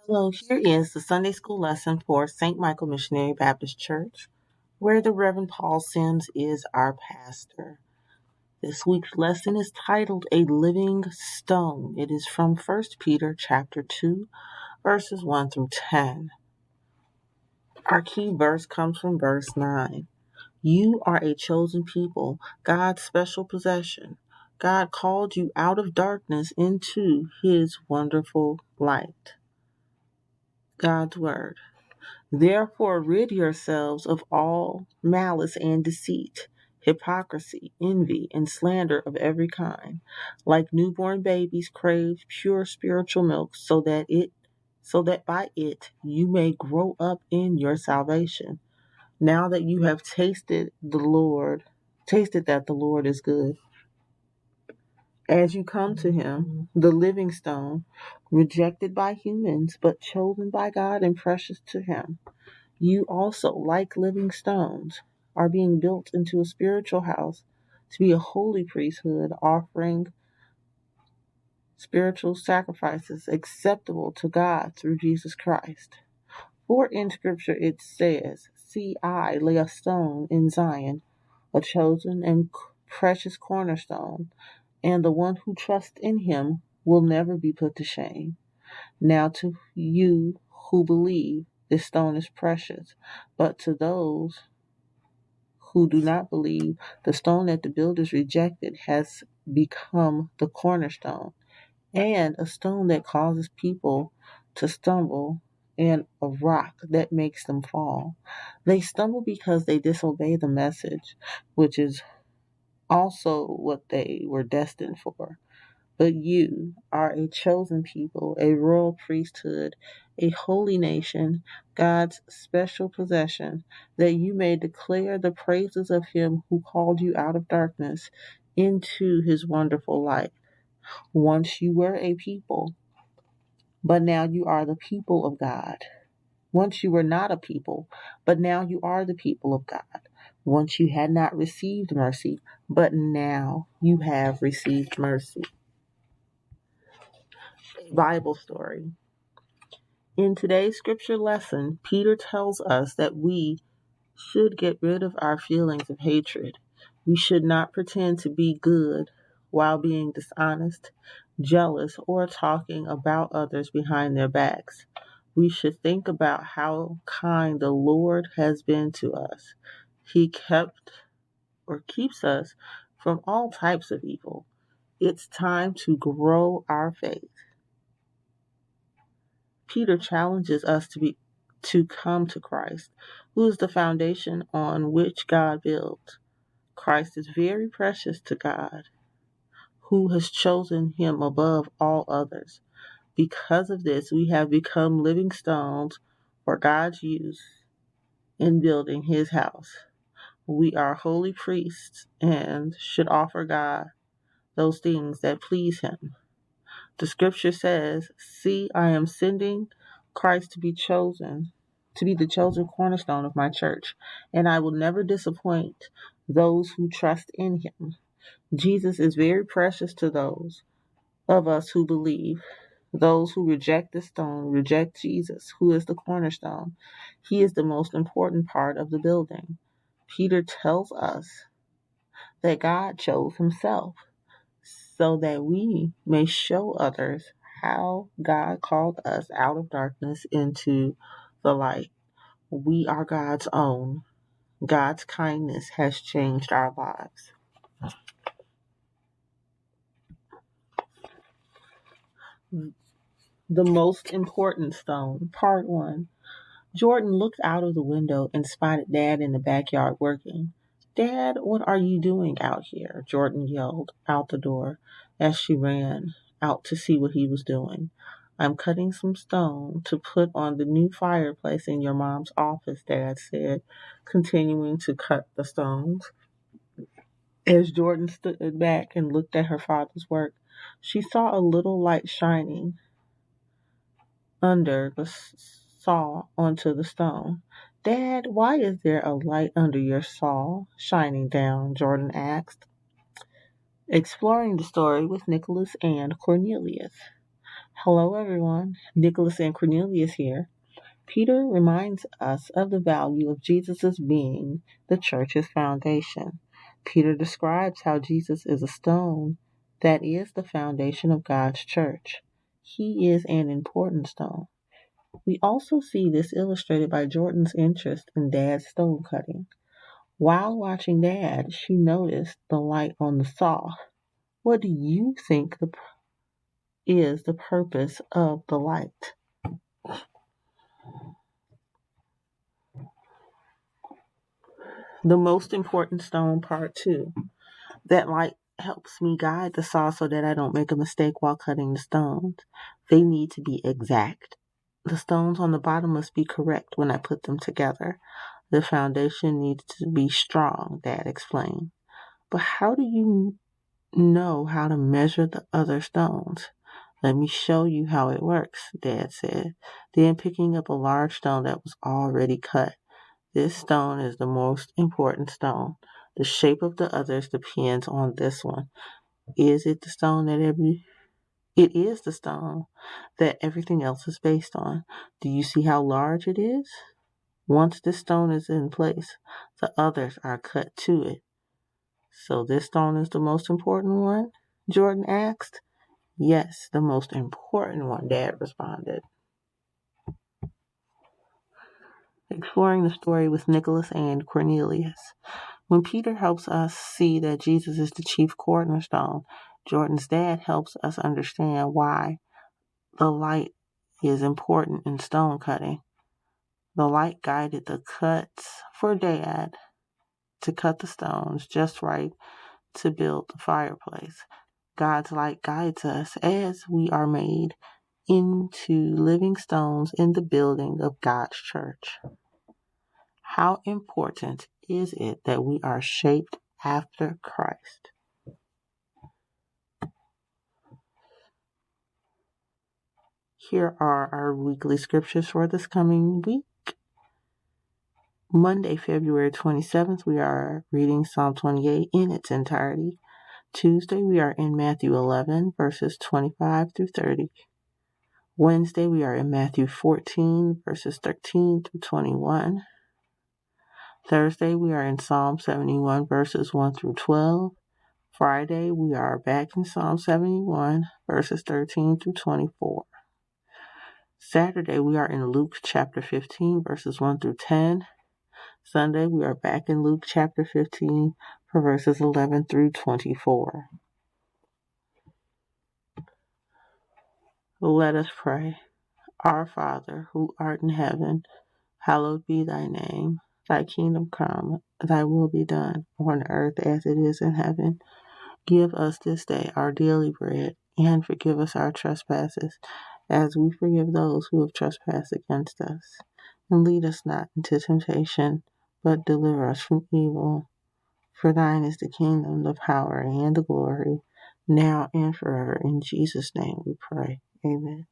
Hello, here is the Sunday School lesson for St. Michael Missionary Baptist Church, where the Reverend Paul Sims is our pastor. This week's lesson is titled A Living Stone. It is from 1 Peter chapter 2, verses 1 through 10. Our key verse comes from verse 9. You are a chosen people, God's special possession. God called you out of darkness into his wonderful light. God's Word. Therefore rid yourselves of all malice and deceit, hypocrisy, envy, and slander of every kind. Like newborn babies crave pure spiritual milk, so that by it you may grow up in your salvation. Now that you have tasted that the Lord is good. As you come to him, the living stone, rejected by humans, but chosen by God and precious to him. You also, like living stones, are being built into a spiritual house to be a holy priesthood, offering spiritual sacrifices acceptable to God through Jesus Christ. For in Scripture it says, See, I lay a stone in Zion, a chosen and precious cornerstone, and the one who trusts in him will never be put to shame. Now to you who believe, this stone is precious, but to those who do not believe, the stone that the builders rejected has become the cornerstone, and a stone that causes people to stumble, and a rock that makes them fall. They stumble because they disobey the message, which is also what they were destined for. But you are a chosen people, a royal priesthood, a holy nation, God's special possession, that you may declare the praises of him who called you out of darkness into his wonderful light. Once you were a people, but now you are the people of God. Once you were not a people, but now you are the people of God. Once you had not received mercy, but now you have received mercy. Bible story. In today's scripture lesson, Peter tells us that we should get rid of our feelings of hatred. We should not pretend to be good while being dishonest, jealous, or talking about others behind their backs. We should think about how kind the Lord has been to us. He keeps us from all types of evil. It's time to grow our faith. Peter challenges us to come to Christ, who is the foundation on which God builds. Christ is very precious to God, who has chosen him above all others. Because of this, we have become living stones for God's use in building his house. We are holy priests and should offer God those things that please him. The scripture says, See, I am sending Christ to be the chosen cornerstone of my church, and I will never disappoint those who trust in him. Jesus is very precious to those of us who believe. Those who reject the stone reject Jesus, who is the cornerstone. He is the most important part of the building. Peter tells us that God chose himself so that we may show others how God called us out of darkness into the light. We are God's own. God's kindness has changed our lives. The most important stone, part 1. Jordan looked out of the window and spotted Dad in the backyard working. Dad, what are you doing out here? Jordan yelled out the door as she ran out to see what he was doing. I'm cutting some stone to put on the new fireplace in your mom's office, Dad said, continuing to cut the stones. As Jordan stood back and looked at her father's work, she saw a little light shining under the saw onto the stone. Dad, why is there a light under your saw shining down? Jordan asked. Exploring the story with Nicholas and Cornelius. Hello, everyone. Nicholas and Cornelius here. Peter reminds us of the value of Jesus' being the church's foundation. Peter describes how Jesus is a stone that is the foundation of God's church. He is an important stone. We also see this illustrated by Jordan's interest in Dad's stone cutting. While watching Dad, she noticed the light on the saw. What do you think is the purpose of the light? The most important stone, part 2. That light helps me guide the saw so that I don't make a mistake while cutting the stones. They need to be exact. The stones on the bottom must be correct when I put them together. The foundation needs to be strong, Dad explained. But how do you know how to measure the other stones? Let me show you how it works, Dad said, then picking up a large stone that was already cut. This stone is the most important stone. The shape of the others depends on this one. Is it the stone that it is the stone that everything else is based on. Do you see how large it is? Once this stone is in place, the others are cut to it. So this stone is the most important one? Jordan asked. Yes, the most important one, Dad responded. Exploring the story with Nicholas and Cornelius. When Peter helps us see that Jesus is the chief cornerstone, Jordan's dad helps us understand why the light is important in stone cutting. The light guided the cuts for Dad to cut the stones just right to build the fireplace. God's light guides us as we are made into living stones in the building of God's church. How important is it that we are shaped after Christ? Here are our weekly scriptures for this coming week. Monday, February 27th, we are reading Psalm 28 in its entirety. Tuesday, we are in Matthew 11, verses 25 through 30. Wednesday, we are in Matthew 14, verses 13 through 21. Thursday, we are in Psalm 71, verses 1 through 12. Friday, we are back in Psalm 71, verses 13 through 24. Saturday, we are in Luke chapter 15, verses 1 through 10. Sunday, we are back in Luke chapter 15 for verses 11 through 24. Let us pray. Our Father, who art in heaven, hallowed be thy name. Thy kingdom come, thy will be done, on earth as it is in heaven. Give us this day our daily bread, and forgive us our trespasses, as we forgive those who have trespassed against us. And lead us not into temptation, but deliver us from evil. For thine is the kingdom, the power, and the glory, now and forever. In Jesus' name we pray. Amen.